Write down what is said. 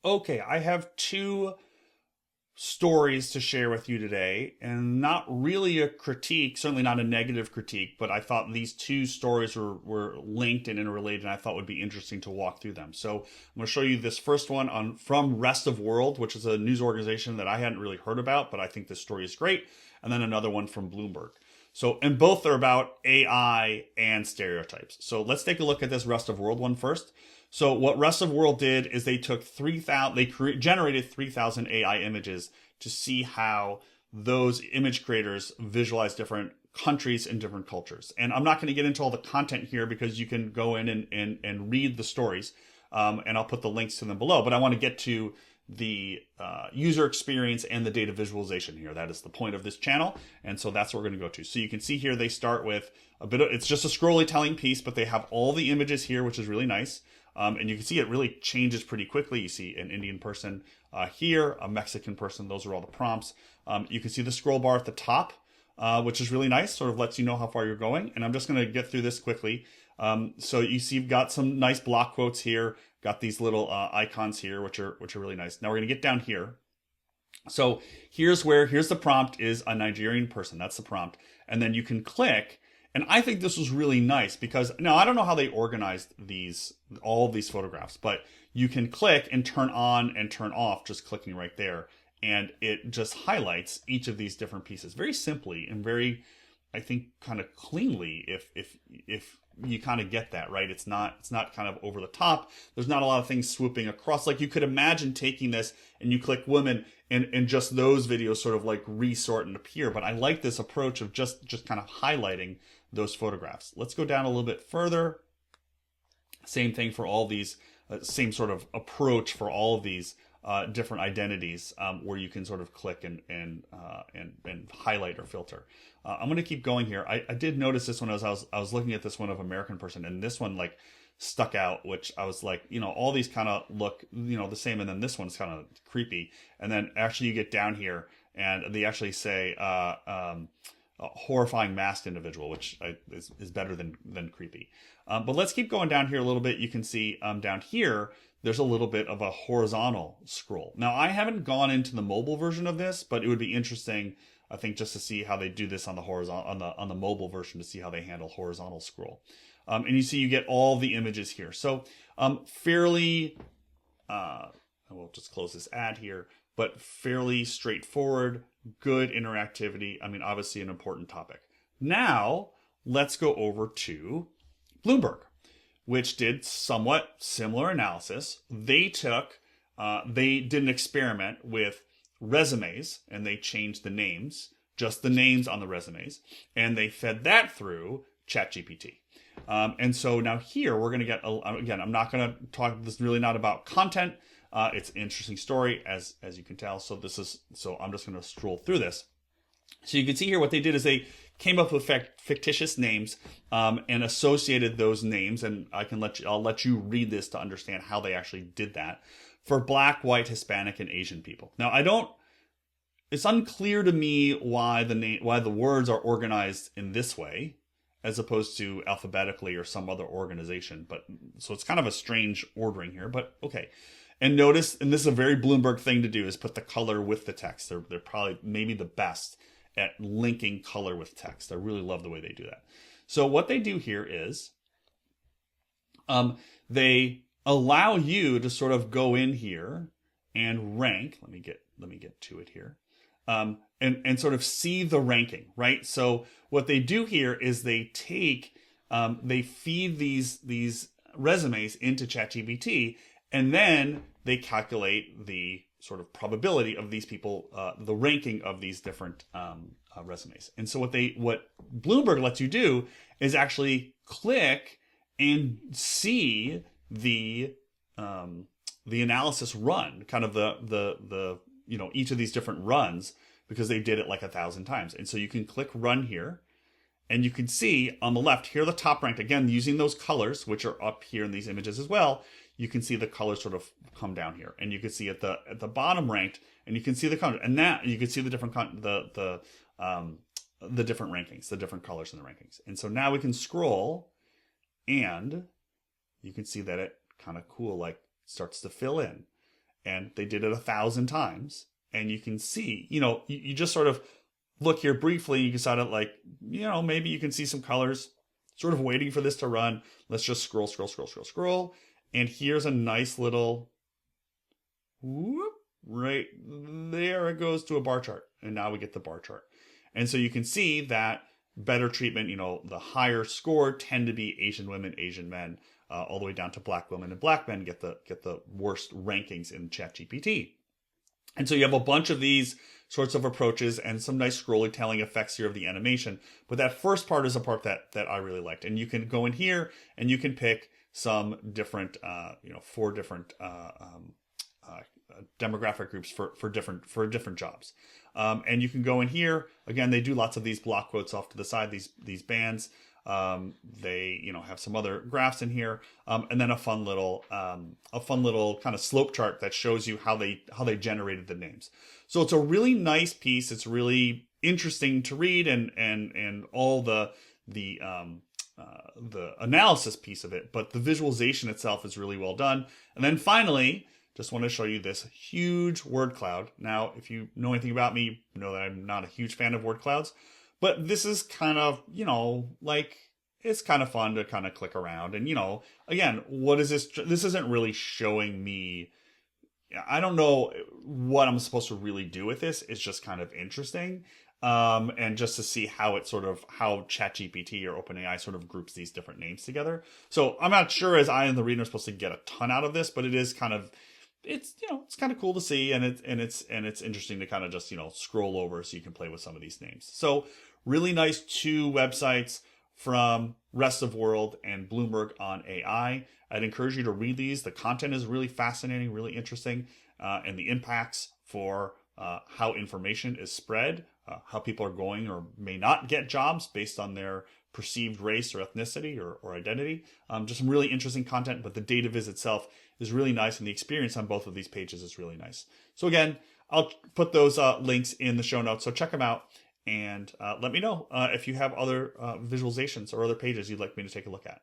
Okay, I have two stories to share with you today, and not really a critique, certainly not a negative critique, but I thought these two stories were linked and interrelated, and I thought would be interesting to walk through them. So I'm going to show you this first one from Rest of World, which is a news organization that I hadn't really heard about, but I think this story is great, and then another one from Bloomberg. So, and both are about AI and stereotypes. So let's take a look at this Rest of World one first. So what Rest of World did is they took generated 3,000 AI images to see how those image creators visualize different countries and different cultures. And I'm not going to get into all the content here because you can go in and read the stories, and I'll put the links to them below. But I want to get to the user experience and the data visualization here. That is the point of this channel, and so that's what we're going to go to. So you can see here they start with a bit of, it's just a scrolly telling piece, but they have all the images here, which is really nice. And you can see it really changes pretty quickly. You see an Indian person here, a Mexican person. Those are all the prompts. You can see the scroll bar at the top, which is really nice. Sort of lets you know how far you're going. And I'm just going to get through this quickly. So you see you've got some nice block quotes here. Got these little icons here, which are really nice. Now we're going to get down here. So here's the prompt is a Nigerian person. That's the prompt. And then you can click. And I think this was really nice because now I don't know how they organized all of these photographs, but you can click and turn on and turn off just clicking right there. And it just highlights each of these different pieces very simply and very, I think, kind of cleanly if you kind of get that, right? It's not kind of over the top. There's not a lot of things swooping across. Like you could imagine taking this and you click women and just those videos sort of like resort and appear. But I like this approach of just kind of highlighting those photographs. Let's go down a little bit further. Same thing for all these, same sort of approach for all of these different identities, where you can sort of click and highlight or filter. I'm going to keep going here. I did notice this one as I was looking at this one of American person, and this one like stuck out, which I was like, all these kind of look, the same, and then this one's kind of creepy. And then actually you get down here and they actually say, horrifying masked individual, which is better than creepy. But let's keep going down here a little bit. You can see down here, there's a little bit of a horizontal scroll. Now, I haven't gone into the mobile version of this, but it would be interesting, I think, just to see how they do this on the horizontal, on the mobile version, to see how they handle horizontal scroll. And you see you get all the images here. So fairly, we'll just close this ad here, but fairly straightforward, good interactivity. I mean, obviously an important topic. Now, let's go over to Bloomberg, which did somewhat similar analysis. They did an experiment with resumes, and they changed the names, just the names on the resumes, and they fed that through ChatGPT. And so now here, we're going to get, again, I'm not going to talk, this is really not about content. It's an interesting story, as you can tell. So I'm just going to stroll through this. So you can see here what they did is they came up with fictitious names and associated those names. And I'll let you read this to understand how they actually did that for Black, white, Hispanic, and Asian people. Now it's unclear to me why the words are organized in this way, as opposed to alphabetically or some other organization. But so it's kind of a strange ordering here, but okay. And notice, and this is a very Bloomberg thing to do, is put the color with the text. They're probably maybe the best at linking color with text. I really love the way they do that. So what they do here is they allow you to sort of go in here and rank. Let me get to it here. And sort of see the ranking, right? So what they do here is they feed these resumes into ChatGPT, and then they calculate the sort of probability of these people, the ranking of these different resumes. And so what Bloomberg lets you do is actually click and see the analysis run, kind of the each of these different runs, because they did it like 1,000 times. And so you can click run here, and you can see on the left here, the top ranked, again, using those colors, which are up here in these images as well. You can see the colors sort of come down here, and you can see at the bottom ranked, and you can see the colors, and now you can see the different the different rankings, the different colors in the rankings. And so now we can scroll, and you can see that it kind of cool, like starts to fill in. and they did it 1,000 times. And you can see, you just sort of look here briefly. You can sort of like, maybe you can see some colors sort of waiting for this to run. Let's just scroll. And here's a nice little, whoop, right there it goes to a bar chart. And now we get the bar chart. And so you can see that better treatment, the higher score tend to be Asian women, Asian men, all the way down to black women and black men get the worst rankings in ChatGPT. And so you have a bunch of these sorts of approaches and some nice scrolling effects here of the animation. But that first part is a part that I really liked. And you can go in here and you can pick some different, 4 different demographic groups for different jobs. And you can go in here. Again, they do lots of these block quotes off to the side, these bands. They have some other graphs in here, and then a fun little kind of slope chart that shows you how they generated the names. So it's a really nice piece. It's really interesting to read, and all the analysis piece of it, but the visualization itself is really well done. And then finally, just want to show you this huge word cloud. Now, if you know anything about me, you know that I'm not a huge fan of word clouds. But this is kind of, it's kind of fun to kind of click around. And, again, what is this? This isn't really showing me, I don't know what I'm supposed to really do with this. It's just kind of interesting. And just to see how ChatGPT or OpenAI sort of groups these different names together. So I'm not sure as I and the reader are supposed to get a ton out of this, but it is kind of, it's kind of cool to see, and it's interesting to kind of just scroll over so you can play with some of these names. So really nice 2 websites from Rest of World and Bloomberg on AI. I'd encourage you to read these. The content is really fascinating, really interesting, and the impacts for how information is spread, how people are going or may not get jobs based on their perceived race or ethnicity or identity. Just some really interesting content, but the data viz itself is really nice, and the experience on both of these pages is really nice. So again, I'll put those links in the show notes, so check them out, and let me know if you have other visualizations or other pages you'd like me to take a look at.